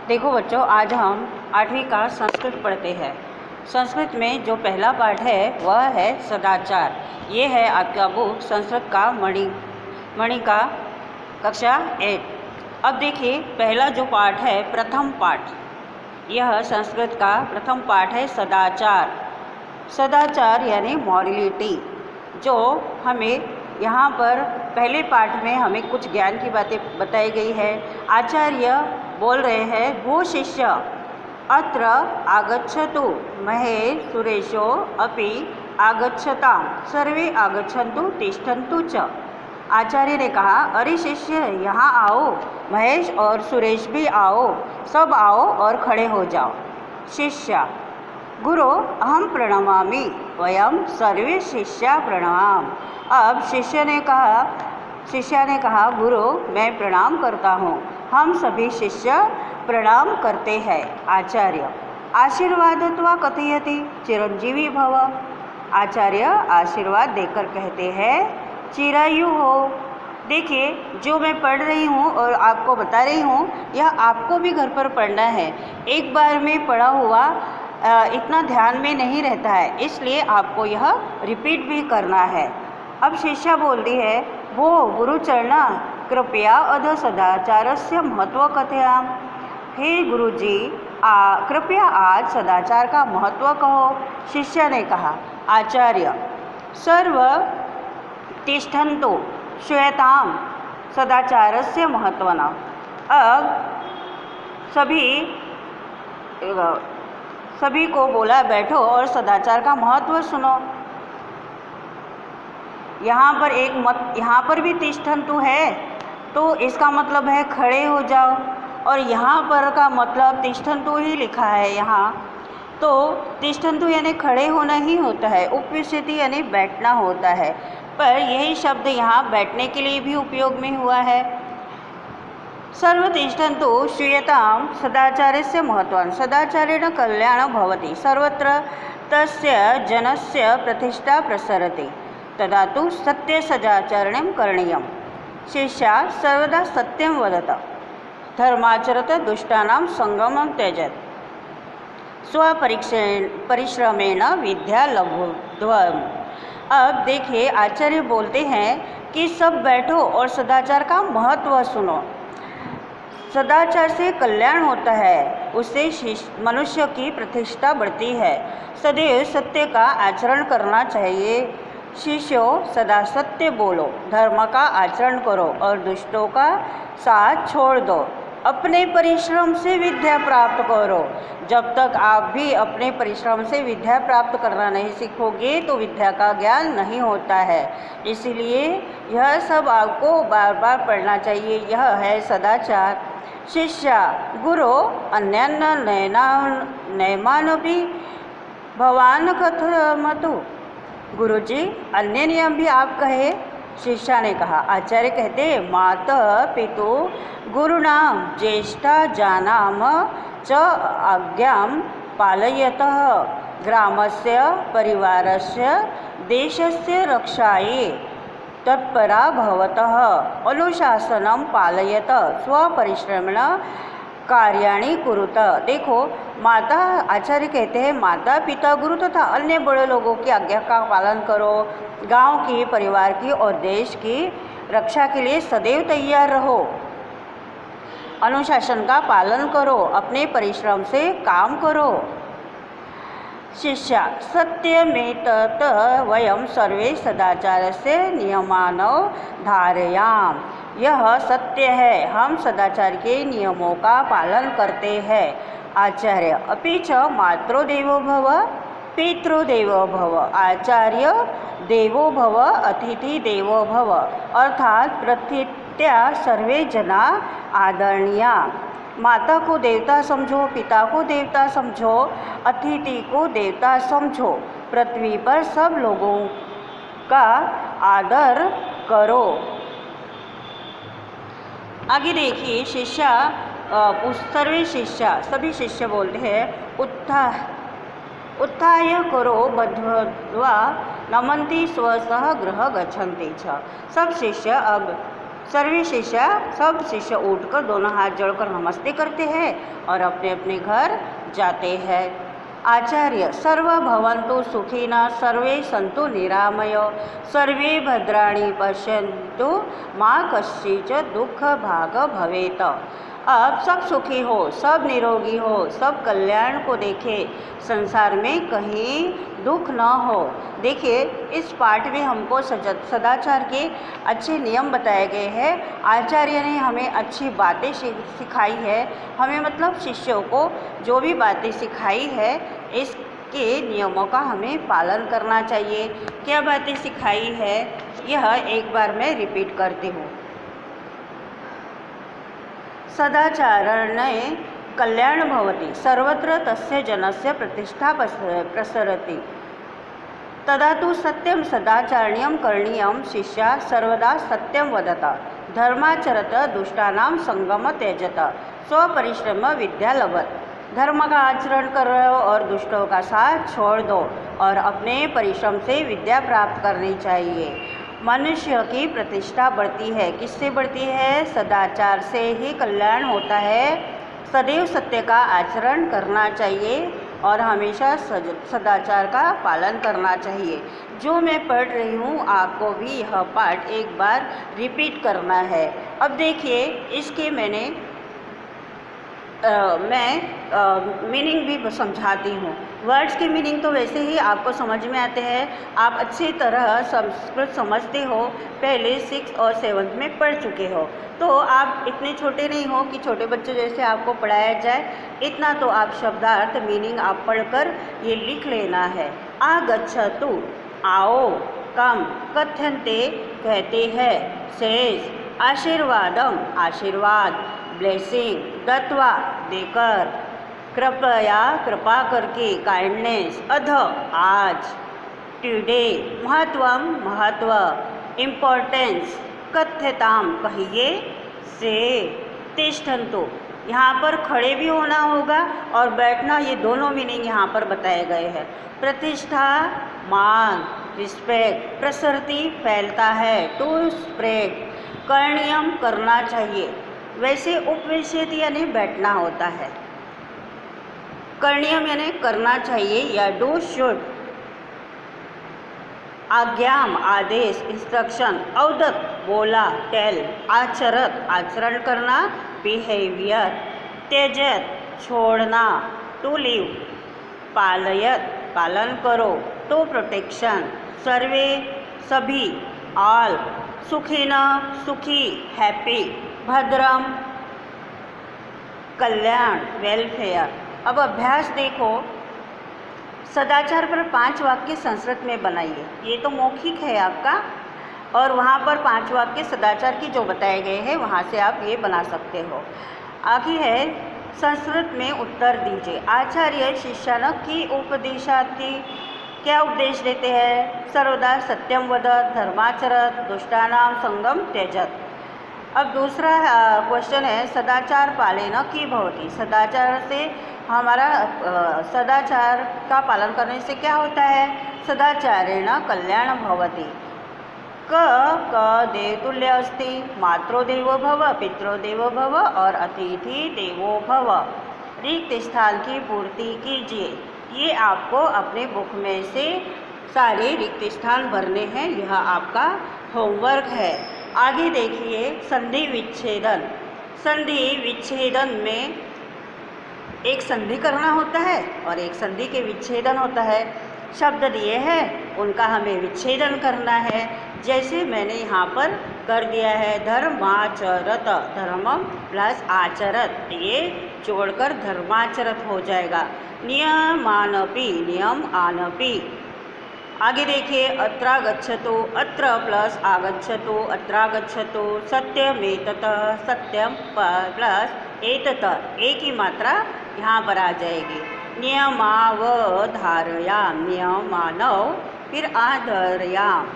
देखो बच्चों, आज हम 8वीं का संस्कृत पढ़ते हैं। संस्कृत में जो पहला पाठ है वह है सदाचार। ये है आपका बुक संस्कृत का मणि का कक्षा 8। अब देखिए, पहला जो पाठ है, प्रथम पाठ, यह संस्कृत का प्रथम पाठ है सदाचार। सदाचार यानी मॉरलिटी, जो हमें यहाँ पर पहले पाठ में हमें कुछ ज्ञान की बातें बताई गई है। आचार्य बोल रहे हैं, भो शिष्य अत्र आगच्छतु महेश सुरेशो अपि आगच्छताम सर्वे आगच्छन्तु तिष्ठन्तु च। आचार्य ने कहा, अरे शिष्य यहाँ आओ, महेश और सुरेश भी आओ, सब आओ और खड़े हो जाओ। शिष्य, गुरु अहम प्रणमामि वयम सर्वे शिष्या प्रणमाम। अब शिष्य ने कहा, गुरु मैं प्रणाम करता हूँ, हम सभी शिष्य प्रणाम करते हैं। आचार्य, आशीर्वादत्वा कथयति चिरंजीवी भव। आचार्य आशीर्वाद देकर कहते हैं, चिरायु हो। देखिए, जो मैं पढ़ रही हूँ और आपको बता रही हूँ, यह आपको भी घर पर पढ़ना है। एक बार में पढ़ा हुआ इतना ध्यान में नहीं रहता है, इसलिए आपको यह रिपीट भी करना है। अब शिष्या बोलती है, वो गुरुचरणा कृपया अध सदाचारस्य महत्व कथयाम। हे गुरुजी, कृपया आज सदाचार का महत्व कहो। शिष्य ने कहा, आचार्य सर्व तिष्ठन्तु श्रूयताम सदाचारस्य महत्वना। अब सभी को बोला, बैठो और सदाचार का महत्व सुनो। यहाँ पर भी तिष्ठन्तु है, तो इसका मतलब है खड़े हो जाओ, और यहाँ पर का मतलब तिष्ठन्तु ही लिखा है यहाँ, तो तिष्ठन्तु यानी खड़े होना ही होता है। उपविशति यानी बैठना होता है, पर यही शब्द यहाँ बैठने के लिए भी उपयोग में हुआ है। सर्व तिष्ठन्तु श्रूयताम सदाचारस्य महत्वं सदाचारेण कल्याणं भवति सर्वत्र तस्य जनस्य प्रतिष्ठा प्रसरति तदा तु सत्य सदाचरणं करणीयम्। शिष्या सर्वदा सत्यं वदत धर्माचरत दुष्टानां संगमं त्यजत स्वपरिश्रमेण विद्या लब्ध्वम्। अब देखिए, आचार्य बोलते हैं कि सब बैठो और सदाचार का महत्व सुनो। सदाचार से कल्याण होता है, उससे मनुष्य की प्रतिष्ठा बढ़ती है। सदैव सत्य का आचरण करना चाहिए। शिष्यों, सदा सत्य बोलो, धर्म का आचरण करो और दुष्टों का साथ छोड़ दो। अपने परिश्रम से विद्या प्राप्त करो। जब तक आप भी अपने परिश्रम से विद्या प्राप्त करना नहीं सीखोगे तो विद्या का ज्ञान नहीं होता है। इसलिए यह सब आपको बार बार पढ़ना चाहिए। यह है सदाचार। शिष्या, गुरु अन्यान्न नयमानपि भवान कथमतु। गुरुजी, अन्य नियम भी आप कहे। शिष्या ने कहा। आचार्य कहते, माता पितु गुरुणाम ज्येष्ठा जानाम च आज्ञां पालयतः ग्रामस्य परिवारस्य देशस्य रक्षायै तत्परा भवतः अनुशासनं पालयत स्वपरिश्रमेण कार्याणि कुरुत। देखो, माता, आचार्य कहते हैं, माता पिता गुरु तथा अन्य बड़े लोगों की आज्ञा का पालन करो, गांव की, परिवार की और देश की रक्षा के लिए सदैव तैयार रहो, अनुशासन का पालन करो, अपने परिश्रम से काम करो। शिष्या, सत्यमेतत् वयं सर्वे सदाचारस्य नियमान् धारयाम। यह सत्य है, हम सदाचार के नियमों का पालन करते हैं। आचार्य, अपि च मातृ देवो भव पितृ देवो भव। आचार्य देवो भव अतिथि देवो भव, अर्थात प्रथित्या सर्वे जना आदरणीया। माता को देवता समझो, पिता को देवता समझो, अतिथि को देवता समझो, पृथ्वी पर सब लोगों का आदर करो। आगे देखिए, शिष्या सर्वे शिष्या, सभी शिष्य बोलते हैं, उत्थाय करो बद्ध्वा नमन्ति स्वसह गृह गच्छन्ति च। सब शिष्य अब सर्वे शिष्य, सब शिष्य उठकर दोनों हाथ जोड़कर नमस्ते करते हैं और अपने अपने घर जाते हैं। आचार्य सर्वभवन्तु सुखिनः सर्वे सन्तु निरामयो सर्वे भद्राणि पश्यन्तु मा कश्चित् दुःखभाग् भवेत्। अब सब सुखी हो, सब निरोगी हो, सब कल्याण को देखे, संसार में कहीं दुख न हो। देखिए इस पाठ में हमको सदाचार के अच्छे नियम बताए गए हैं। आचार्य ने हमें अच्छी बातें सिखाई है, हमें मतलब शिष्यों को जो भी बातें सिखाई है इसके नियमों का हमें पालन करना चाहिए। क्या बातें सिखाई है यह एक बार मैं रिपीट करती हूँ। सदाचारणे कल्याण भवति सर्वत्र तस्य जनस्य प्रतिष्ठा प्रसरति तदा तु सत्यं सदाचार्यं करणीयं शिष्या सर्वदा सत्यं वदत धर्माचरत दुष्टानां संगम त्यजत स्वपरिश्रम विद्या लभत। धर्म का आचरण करो और दुष्टों का साथ छोड़ दो और अपने परिश्रम से विद्या प्राप्त करनी चाहिए। मनुष्य की प्रतिष्ठा बढ़ती है, किससे बढ़ती है? सदाचार से ही कल्याण होता है। सदैव सत्य का आचरण करना चाहिए और हमेशा सदाचार का पालन करना चाहिए। जो मैं पढ़ रही हूँ आपको भी यह पाठ एक बार रिपीट करना है। अब देखिए इसके मीनिंग भी समझाती हूँ। वर्ड्स के मीनिंग तो वैसे ही आपको समझ में आते हैं, आप अच्छी तरह संस्कृत समझते हो, पहले 6 और 7 में पढ़ चुके हो, तो आप इतने छोटे नहीं हो कि छोटे बच्चों जैसे आपको पढ़ाया जाए। इतना तो आप शब्दार्थ मीनिंग आप पढ़कर ये लिख लेना है। आगच्छतु आओ, कम कथ्यन्ते कहते हैं, सेज आशीर्वादम आशीर्वाद, ब्लेसिंग दत्वा देकर, कृपया कृपा करके काइंडनेस अध आज, टुडे महत्वम महत्व, इम्पोर्टेंस कथ्यताम कहिए, से तिष्ठन्तु यहाँ पर खड़े भी होना होगा और बैठना, ये दोनों मीनिंग यहाँ पर बताए गए हैं। प्रतिष्ठा मान रिस्पेक्ट, प्रसरति फैलता है, टू स्प्रेड, करणीयम करना चाहिए, वैसे उपविशति यानी बैठना होता है, करणीयम यानी करना चाहिए या डू शुड, आज्ञाम आदेश इंस्ट्रक्शन, अवदत बोला टेल, आचरत आचरण करना बिहेवियर, त्यजत छोड़ना टू लीव, पालयत पालन करो टू प्रोटेक्शन, सर्वे सभी ऑल, सुखिन सुखी हैप्पी, भद्रम कल्याण वेलफेयर। अब अभ्यास देखो, सदाचार पर 5 वाक्य संस्कृत में बनाइए। ये तो मौखिक है आपका और वहाँ पर 5 वाक्य सदाचार की जो बताए गए हैं वहाँ से आप ये बना सकते हो। आगे है संस्कृत में उत्तर दीजिए। आचार्य शिष्यान की उपदेशार्थी क्या उपदेश देते हैं? सर्वदा सत्यम वदत, धर्माचरत, दुष्टानाम संगम त्यजत। अब दूसरा क्वेश्चन है सदाचार पालेन की भवति। सदाचार से हमारा सदाचार का पालन करने से क्या होता है? सदाचारेण कल्याण भवति। क देवतुल्य अस्ति, मात्रो देवो भव, पितरो देवो भव और अतिथि देवो भव। रिक्त स्थान की पूर्ति कीजिए। ये आपको अपने बुक में से सारे रिक्त स्थान भरने हैं, यह आपका होमवर्क है। आगे देखिए संधि विच्छेदन। संधि विच्छेदन में एक संधि करना होता है और एक संधि के विच्छेदन होता है। शब्द दिए हैं उनका हमें विच्छेदन करना है। जैसे मैंने यहाँ पर कर दिया है धर्माचरत, धर्मम प्लस आचरत, ये जोड़कर धर्माचरत हो जाएगा। नियमानपि, नियम आनपि। आगे देखिए अत्रागच्छतु, अत्र प्लस आगच्छतु, अत्रागच्छतु, सत्यमेतत, सत्यम प्लस एतत, एक ही मात्रा यहाँ पर आ जाएगी। नियमावधारयाम, नियमानव, फिर आधरयाम।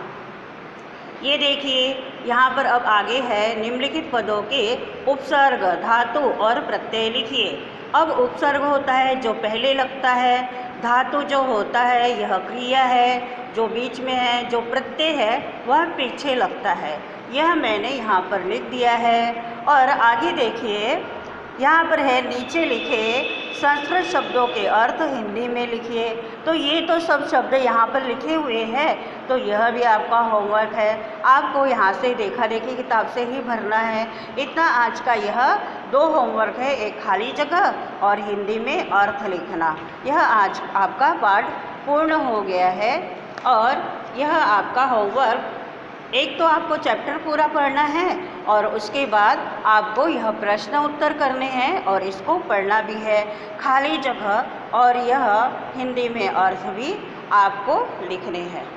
ये देखिए यहाँ पर अब आगे है निम्नलिखित पदों के उपसर्ग, धातु और प्रत्यय लिखिए। अब उपसर्ग होता है जो पहले लगता है, धातु जो होता है यह क्रिया है, जो बीच में है, जो प्रत्यय है, वह पीछे लगता है। यह मैंने यहाँ पर लिख दिया है। और आगे देखिए, यहाँ पर है नीचे लिखे संस्कृत शब्दों के अर्थ हिंदी में लिखिए। तो ये तो सब शब्द यहाँ पर लिखे हुए हैं, तो यह भी आपका होमवर्क है। आपको यहाँ से देखा देखी किताब से ही भरना है। इतना आज का यह 2 होमवर्क है, एक खाली जगह और हिंदी में अर्थ लिखना। यह आज आपका पाठ पूर्ण हो गया है। और यह आपका होमवर्क, एक तो आपको चैप्टर पूरा पढ़ना है और उसके बाद आपको यह प्रश्न उत्तर करने हैं और इसको पढ़ना भी है, खाली जगह और यह हिंदी में अर्थ भी आपको लिखने हैं।